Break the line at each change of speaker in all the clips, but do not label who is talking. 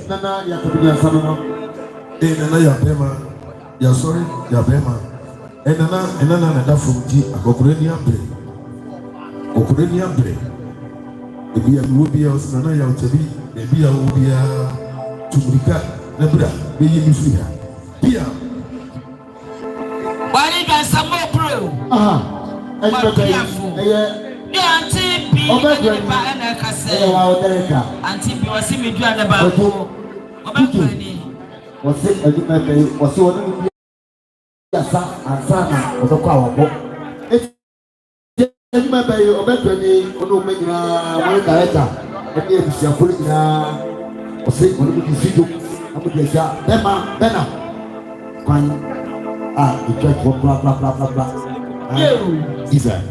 Nana Yakubu Sanono.
Nana Yapema, Yasori, Yapema. And Nana from G, a Cocoranian Bray. Cocoranian Bray. If we will be us, Nana Yautabi, maybe I will be a Tumrika, Nebra, be you free. Pia.
Why you got some more bro?
And
Auntie B, Auntie B was in me doing about
was it a good was one and Sana was a power. It's my baby, or better than one making a director. And if you're putting or say, when you see you, I'm going to get Benna. Fine. The church will blah blah blah blah blah. Isa.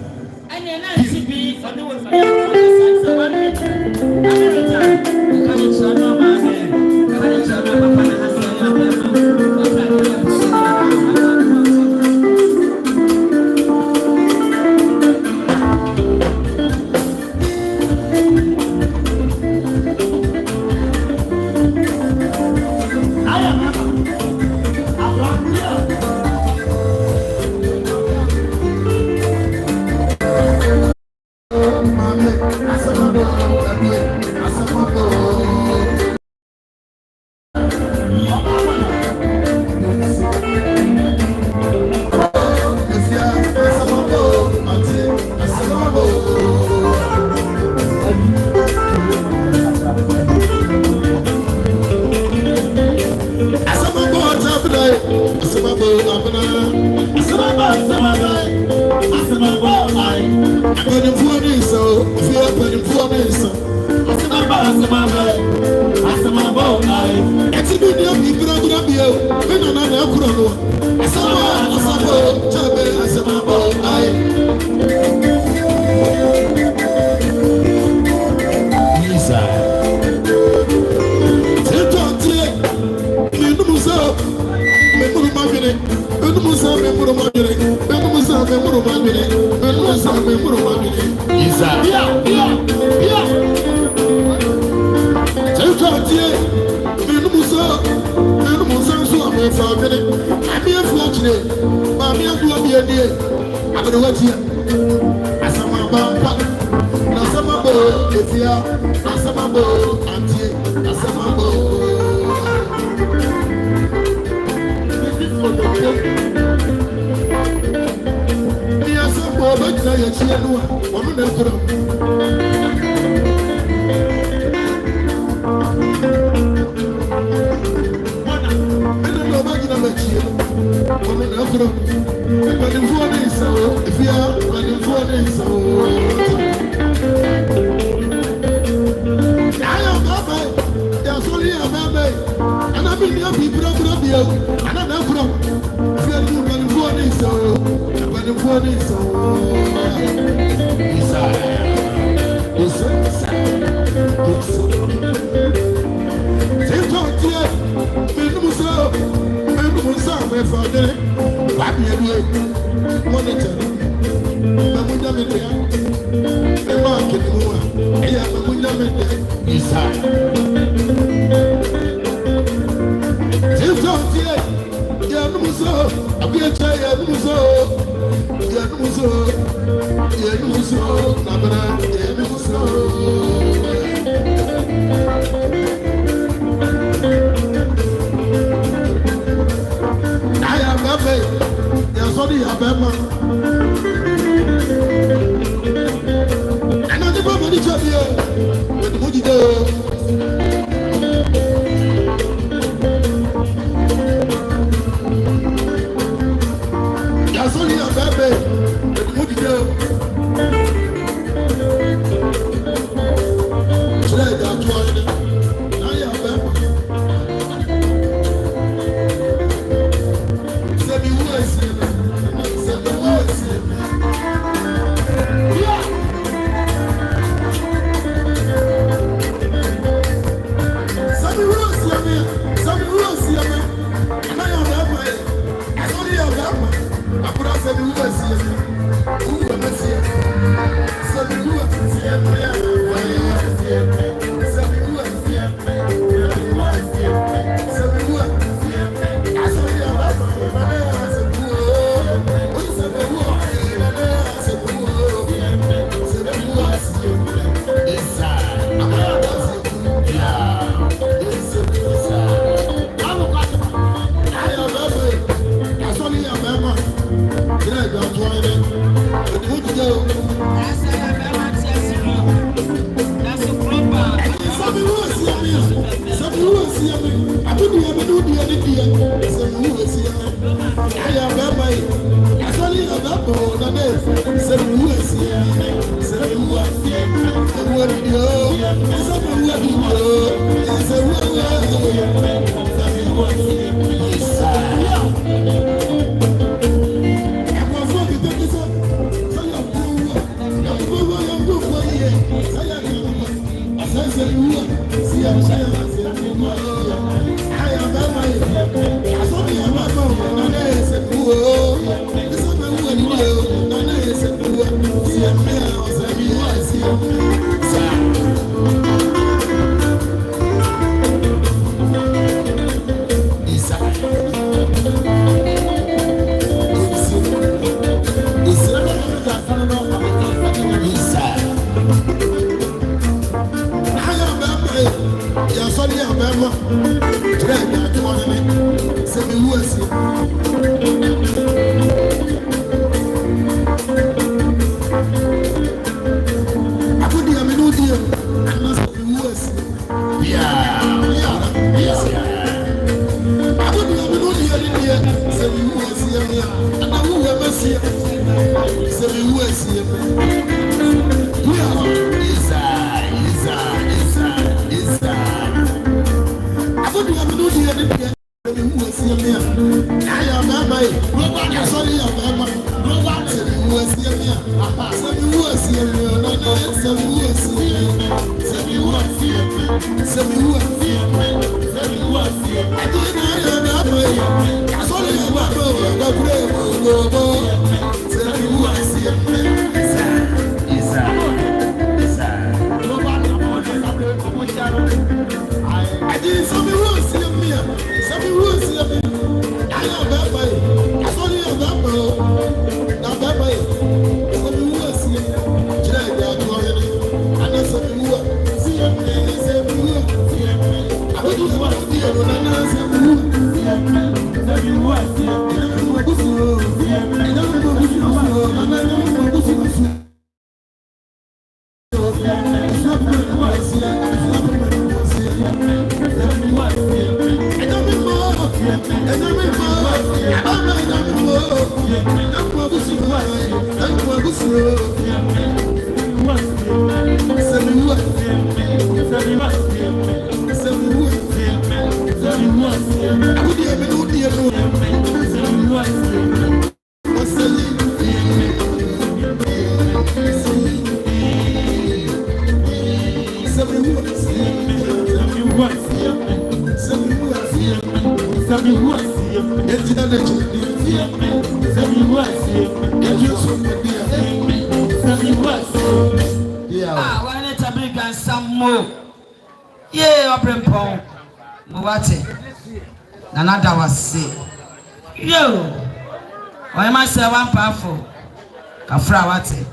Kafra wate.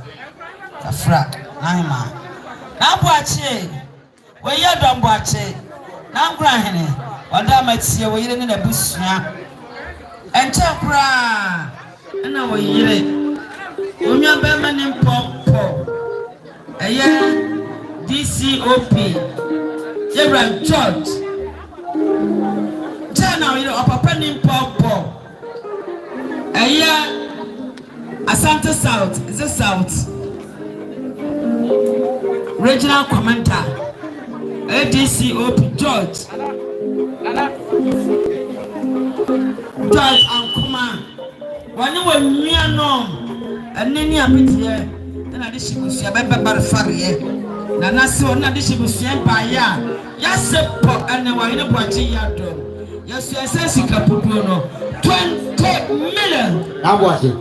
Kafra. Nahima. Nambuache. Weye dombuache. Nangura hene. Wanda matie weyire ne nabusua. Enche kura. Na weyire. Onwa bema ne mpompo. Eye DCOP. Yebra George. Jana weyire opapa ne mpompo. Eye Asante South, is it South? Regional Commander, ADCOP George Ankuma. When you were near Nom, and Nini Abitia, then I did she was your baby barfaria. Nana so not she was sent by ya. Yes, and the wine of watching Yado. Yes, yes, yes, Capuno. 20 million.
I'm watching.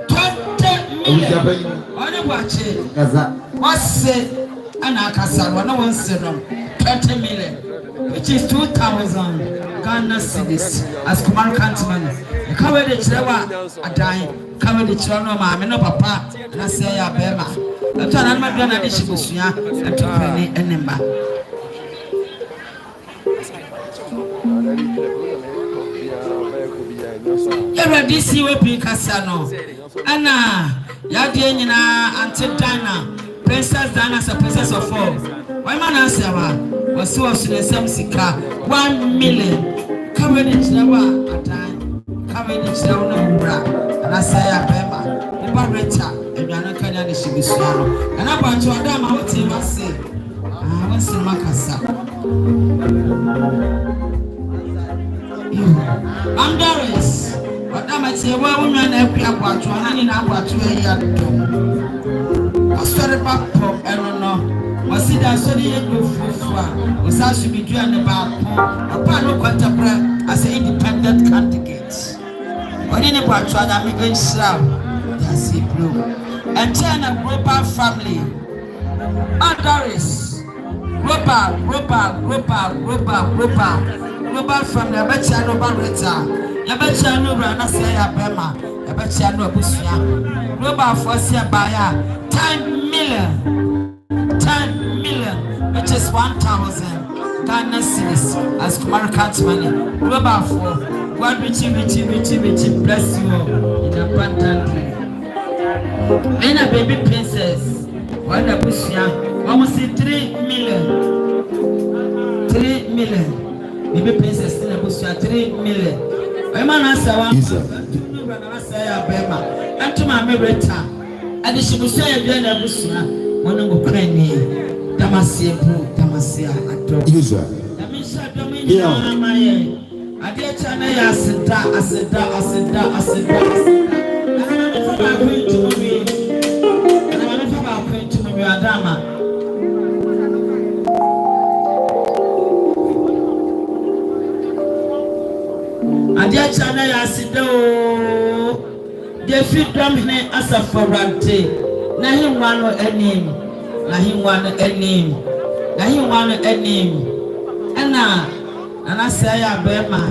20 million. What watch it? What's it? And I can no one said 20 million, which is 2,000 Ghana cedis as Kumar Cantonman. The cover the Chilewa a dying, cover the Chilano, mamma, no papa, and I say, Bema. That's an Almadana Dishibusia and to penny and number. You're a DCOP Cassano. Anna, Yadiana, Auntie Dana, Princess Dana, a princess of four. Why man answer? wɔsi wɔ so ne nsɛm sika 1 million kawe de kyerɛ wɔ atan kawe de kyerɛ wɔ no wura anasɛ yɛ abɛɛma nipa reta aduane kanya ne hyɛ bisua no ɛna bɔnkye ɔda ma wotie ma se wɔsi ma kasa I'm Doris. Ɔda ma tie wɔ wo nua na akua aboato na ne na aboato ayi adom asɔre ba pɔ ɛno no wɔsi da asɔre yɛ gofufu a wɔsa so bidua ne baako ɔpa no kɔntabra as an independent candidate ɔne ne boato ada me nhyira yɛase bro ɛnkyɛn na global family Doris global family abɛkyia no ba reta yɛbɛkyia no wura na sɛ yɛ abɛma yɛbɛkyia no abusua global force abaya 10 million which is 1,000 Ghana cedis as American money global for God rich bless you in abundantly and a baby princess what abusua almost 3 million baby princess in abusua 3 million man answer one say abema and to my merita and she will say again abusua one go cranny damasia adro
user
damisha dominion my adia chana ya asida and I'm going to me adama adia chana ya asida o de fit drum ne asaforante na hinwa no anim na hinwa no anim ana say abema